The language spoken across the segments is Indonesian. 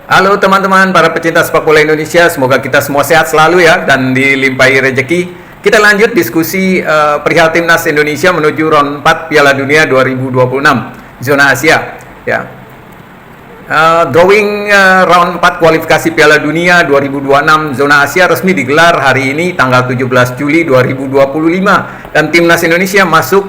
Halo teman-teman para pecinta sepak bola Indonesia, semoga kita semua sehat selalu ya dan dilimpahi rezeki. Kita lanjut diskusi perihal timnas Indonesia menuju round 4 Piala Dunia 2026 zona Asia ya. Drawing round 4 kualifikasi Piala Dunia 2026 zona Asia resmi digelar hari ini tanggal 17 Juli 2025 dan timnas Indonesia masuk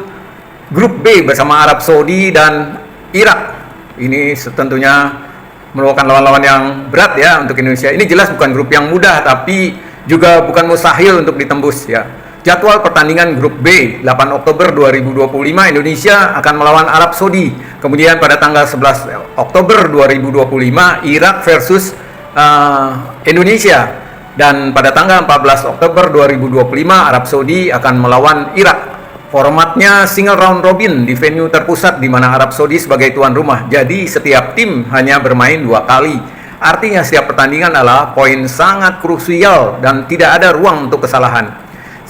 grup B bersama Arab Saudi dan Irak. Ini tentunya merupakan lawan-lawan yang berat ya untuk Indonesia. Ini jelas bukan grup yang mudah, tapi juga bukan mustahil untuk ditembus ya. Jadwal pertandingan grup B 8 Oktober 2025 Indonesia akan melawan Arab Saudi. Kemudian pada tanggal 11 Oktober 2025 Irak versus Indonesia. Dan pada tanggal 14 Oktober 2025 Arab Saudi akan melawan Irak. Formatnya single round robin di venue terpusat di mana Arab Saudi sebagai tuan rumah. Jadi setiap tim hanya bermain 2 kali. Artinya setiap pertandingan adalah poin sangat krusial dan tidak ada ruang untuk kesalahan.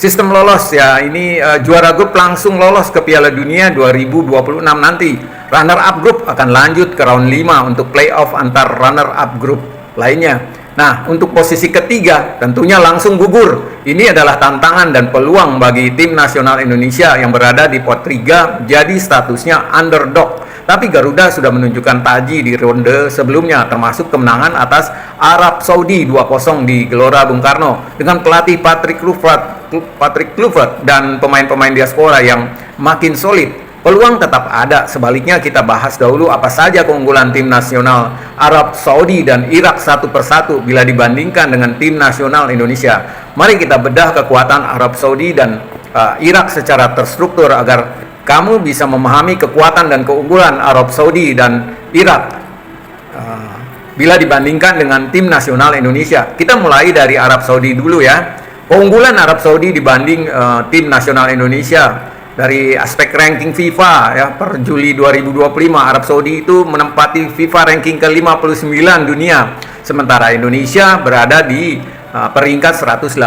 Sistem lolos ya, ini juara grup langsung lolos ke Piala Dunia 2026 nanti. Runner up grup akan lanjut ke round 5 untuk playoff antar runner up grup lainnya. Nah, untuk posisi ketiga tentunya langsung gugur. Ini adalah tantangan dan peluang bagi tim nasional Indonesia yang berada di pot 3 jadi statusnya underdog. Tapi Garuda sudah menunjukkan taji di ronde sebelumnya termasuk kemenangan atas Arab Saudi 2-0 di Gelora Bung Karno dengan pelatih Patrick Kluivert dan pemain-pemain diaspora yang makin solid. Peluang tetap ada. Sebaliknya kita bahas dahulu apa saja keunggulan tim nasional Arab Saudi dan Irak satu persatu bila dibandingkan dengan tim nasional Indonesia. Mari kita bedah kekuatan Arab Saudi dan Irak secara terstruktur agar kamu bisa memahami kekuatan dan keunggulan Arab Saudi dan Irak bila dibandingkan dengan tim nasional Indonesia. Kita mulai dari Arab Saudi dulu ya. Keunggulan Arab Saudi dibanding tim nasional Indonesia. Dari aspek ranking FIFA ya, per Juli 2025 Arab Saudi itu menempati FIFA ranking ke-59 dunia, sementara Indonesia berada di peringkat 118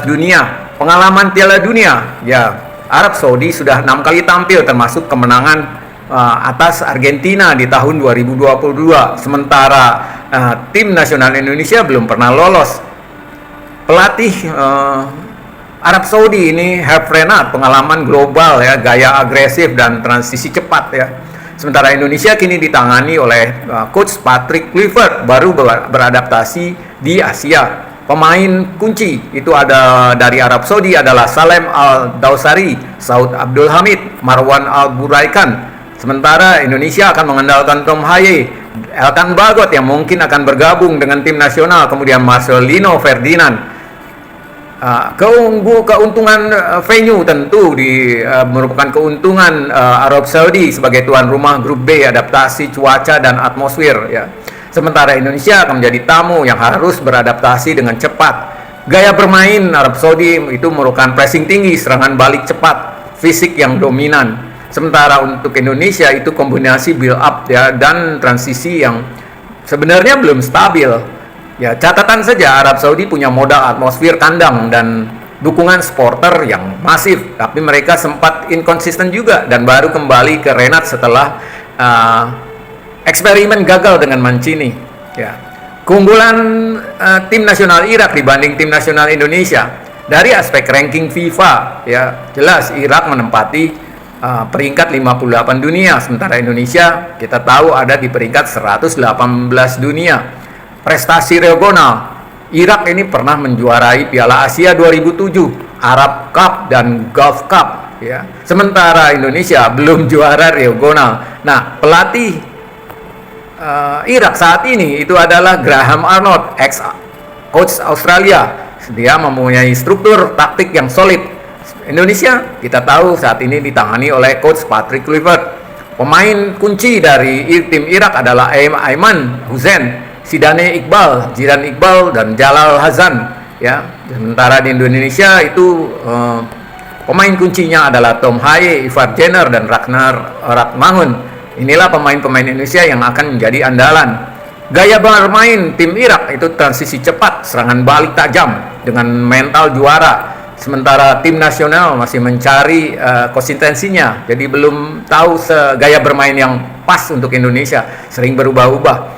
dunia. Pengalaman Piala Dunia ya, Arab Saudi sudah 6 kali tampil termasuk kemenangan atas Argentina di tahun 2022, sementara tim nasional Indonesia belum pernah lolos. Pelatih Arab Saudi ini Herve Renard, pengalaman global ya, gaya agresif dan transisi cepat ya. Sementara Indonesia kini ditangani oleh coach Patrick Kluivert, baru beradaptasi di Asia. Pemain kunci itu ada dari Arab Saudi adalah Salem Al-Dawsari, Saud Abdul Hamid, Marwan Al-Buraikan. Sementara Indonesia akan mengandalkan Tom Haye, Elkan Bagot yang mungkin akan bergabung dengan tim nasional, kemudian Marcelino Ferdinand. Keuntungan venue tentu merupakan keuntungan Arab Saudi sebagai tuan rumah grup B, adaptasi cuaca dan atmosfer ya. Sementara Indonesia akan menjadi tamu yang harus beradaptasi dengan cepat. Gaya bermain Arab Saudi itu merupakan pressing tinggi, serangan balik cepat, fisik yang dominan. Sementara untuk Indonesia itu kombinasi build up ya dan transisi yang sebenarnya belum stabil. Ya, catatan saja Arab Saudi punya modal atmosfer kandang dan dukungan supporter yang masif, tapi mereka sempat inkonsisten juga dan baru kembali ke Renat setelah eksperimen gagal dengan Mancini. Ya. Keunggulan tim nasional Irak dibanding tim nasional Indonesia dari aspek ranking FIFA, ya jelas Irak menempati peringkat 58 dunia, sementara Indonesia kita tahu ada di peringkat 118 dunia. Prestasi regional, Irak ini pernah menjuarai Piala Asia 2007, Arab Cup dan Gulf Cup ya. Sementara Indonesia belum juara regional. Nah, pelatih Irak saat ini itu adalah Graham Arnold, ex coach Australia. Dia mempunyai struktur taktik yang solid. Indonesia kita tahu saat ini ditangani oleh coach Patrick Kluivert. Pemain kunci dari tim Irak adalah Aiman Hussein, Zidane Iqbal, Jiran Iqbal dan Jalal Hazan ya. Sementara di Indonesia itu pemain kuncinya adalah Tom Haye, Ivar Jenner dan Ragnar Ratmangun. Inilah pemain-pemain Indonesia yang akan menjadi andalan. Gaya bermain tim Irak itu transisi cepat, serangan balik tajam dengan mental juara. Sementara tim nasional masih mencari konsistensinya, jadi belum tahu gaya bermain yang pas untuk Indonesia, sering berubah-ubah.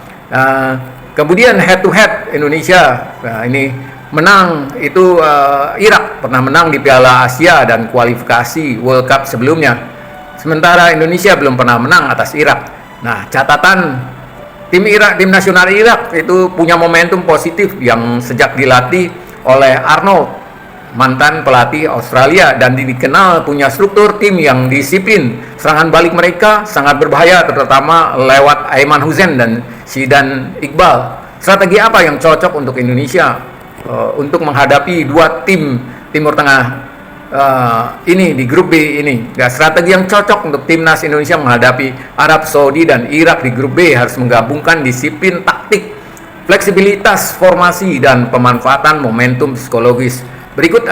Kemudian head to head Indonesia, nah ini menang itu Irak pernah menang di Piala Asia dan kualifikasi World Cup sebelumnya. Sementara Indonesia belum pernah menang atas Irak. Nah, catatan tim nasional Irak itu punya momentum positif yang sejak dilatih oleh Arnold, mantan pelatih Australia, dan dikenal punya struktur tim yang disiplin. Serangan balik mereka sangat berbahaya, terutama lewat Aiman Hussein dan Zidan Iqbal. Strategi apa yang cocok untuk Indonesia untuk menghadapi dua tim Timur Tengah ini di grup B ini? Strategi yang cocok untuk timnas Indonesia menghadapi Arab Saudi dan Irak di grup B harus menggabungkan disiplin taktik, fleksibilitas formasi, dan pemanfaatan momentum psikologis. Berikut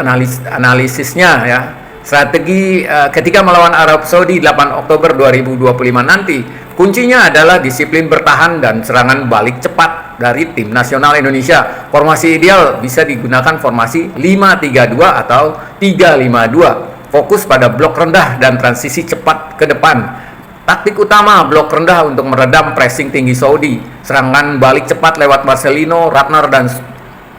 analisisnya ya. Strategi ketika melawan Arab Saudi 8 Oktober 2025 nanti, kuncinya adalah disiplin bertahan dan serangan balik cepat dari tim nasional Indonesia. Formasi ideal bisa digunakan formasi 5-3-2 atau 3-5-2. Fokus pada blok rendah dan transisi cepat ke depan. Taktik utama blok rendah untuk meredam pressing tinggi Saudi. Serangan balik cepat lewat Marcelino, Ratner, dan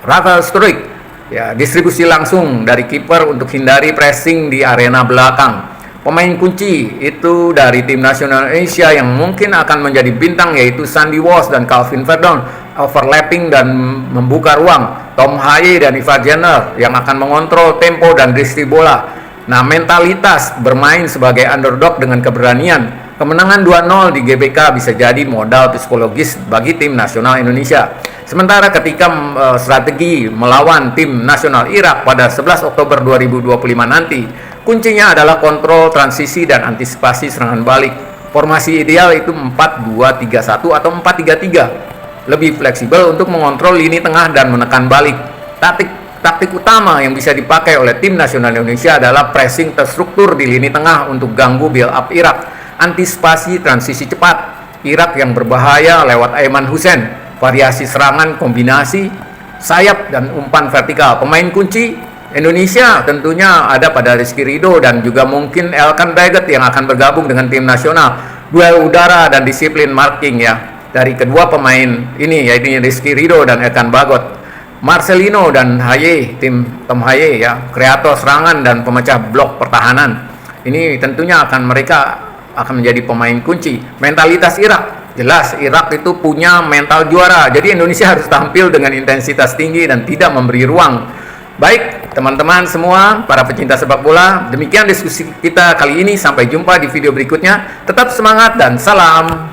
Rafael Struijk. Ya, distribusi langsung dari kiper untuk hindari pressing di arena belakang. Pemain kunci itu dari tim nasional Indonesia yang mungkin akan menjadi bintang yaitu Sandy Walsh dan Calvin Verdon, overlapping dan membuka ruang. Tom Haye dan Ivar Jenner yang akan mengontrol tempo dan distribusi bola. Nah, mentalitas bermain sebagai underdog dengan keberanian. Kemenangan 2-0 di GBK bisa jadi modal psikologis bagi tim nasional Indonesia. Sementara ketika strategi melawan tim nasional Irak pada 11 Oktober 2025 nanti, kuncinya adalah kontrol transisi dan antisipasi serangan balik. Formasi ideal itu 4-2-3-1 atau 4-3-3. Lebih fleksibel untuk mengontrol lini tengah dan menekan balik. Taktik utama yang bisa dipakai oleh tim nasional Indonesia adalah pressing terstruktur di lini tengah untuk ganggu build up Irak. Antisipasi transisi cepat. Irak yang berbahaya lewat Aiman Hussein. Variasi serangan, kombinasi sayap dan umpan vertikal. Pemain kunci Indonesia tentunya ada pada Rizky Ridho dan juga mungkin Elkan Baggett yang akan bergabung dengan tim nasional. Duel udara dan disiplin marking ya dari kedua pemain ini, yaitu Rizky Ridho dan Elkan Baggett. Marcelino dan Haye, tim Tom Haye ya, kreator serangan dan pemecah blok pertahanan. Ini tentunya mereka akan menjadi pemain kunci. Mentalitas Irak, jelas Irak itu punya mental juara. Jadi Indonesia harus tampil dengan intensitas tinggi dan tidak memberi ruang. Baik, teman-teman semua, para pecinta sepak bola, demikian diskusi kita kali ini. Sampai jumpa di video berikutnya. Tetap semangat dan salam.